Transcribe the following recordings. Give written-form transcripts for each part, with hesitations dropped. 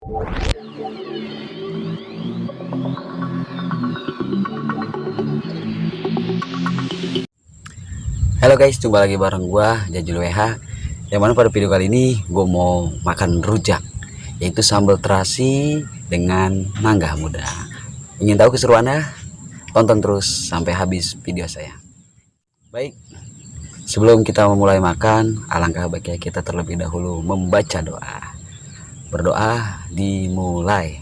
Halo guys, jumpa lagi bareng gua Jajul WH. Yang mana pada video kali ini gue mau makan rujak, yaitu sambal terasi dengan mangga muda. Ingin tahu keseruannya? Tonton terus sampai habis video saya. Baik, sebelum kita memulai makan, alangkah baiknya kita terlebih dahulu membaca doa. Berdoa dimulai.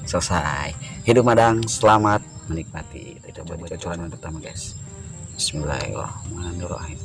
Selesai. Hidup madang, selamat menikmati. Kita baca bocoran yang pertama guys. Bismillahirrahmanirrahim.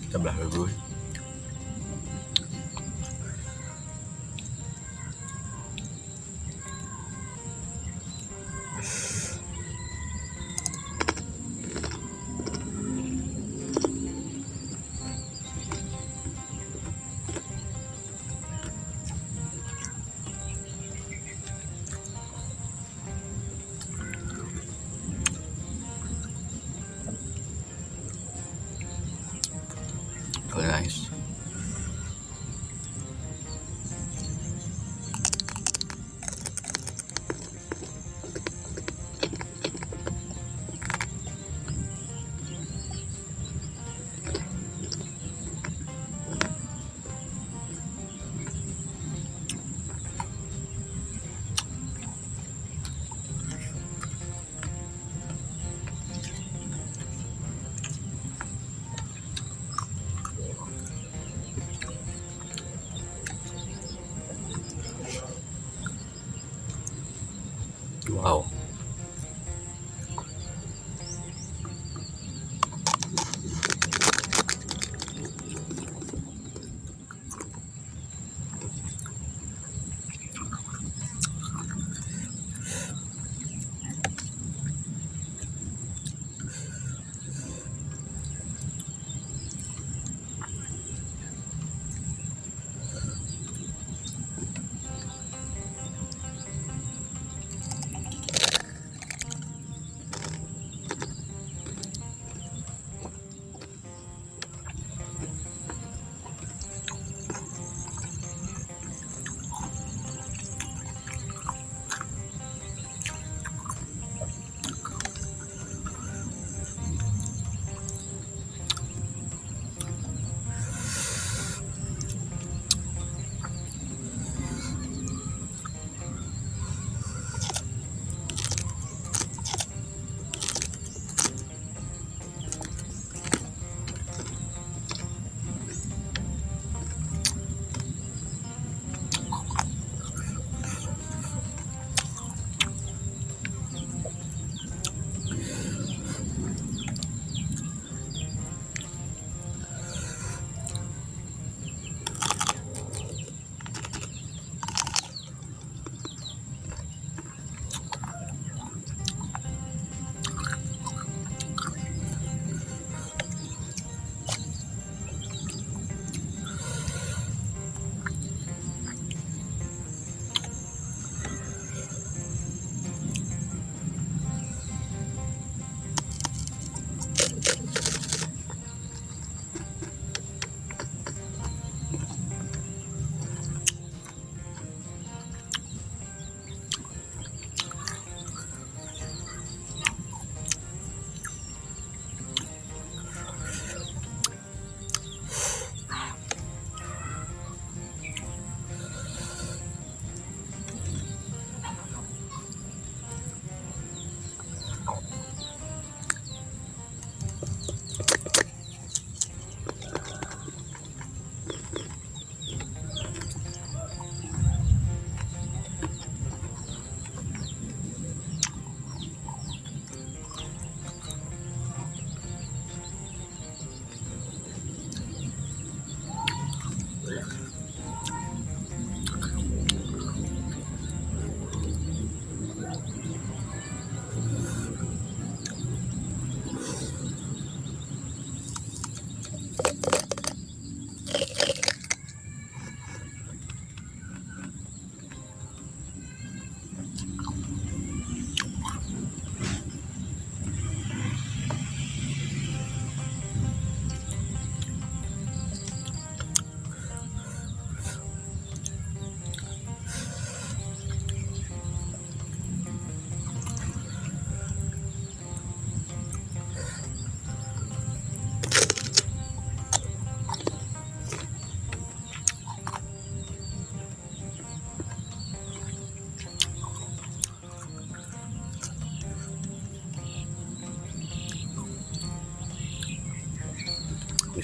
Kita belah dulu. Oke guys. Wow.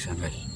pisan guys.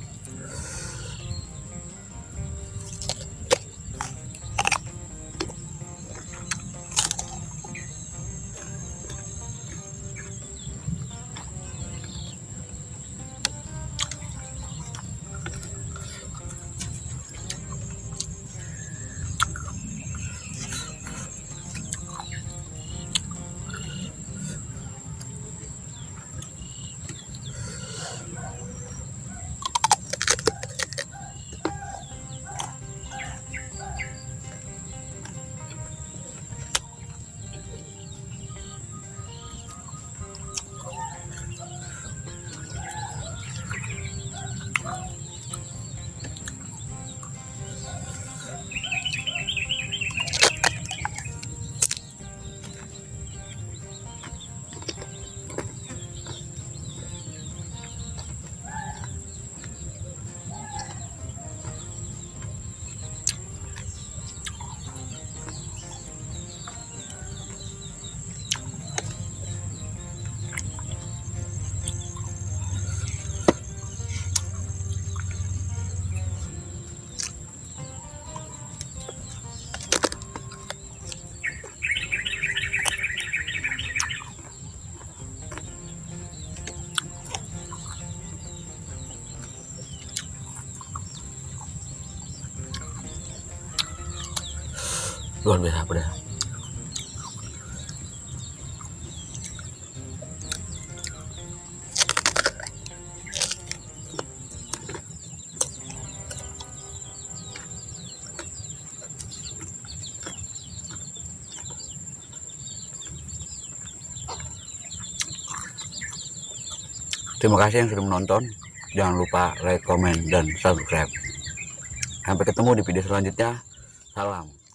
Luar biasa pedas. Terima kasih yang sudah menonton. Jangan lupa like, comment, dan subscribe. Sampai ketemu di video selanjutnya. Salam.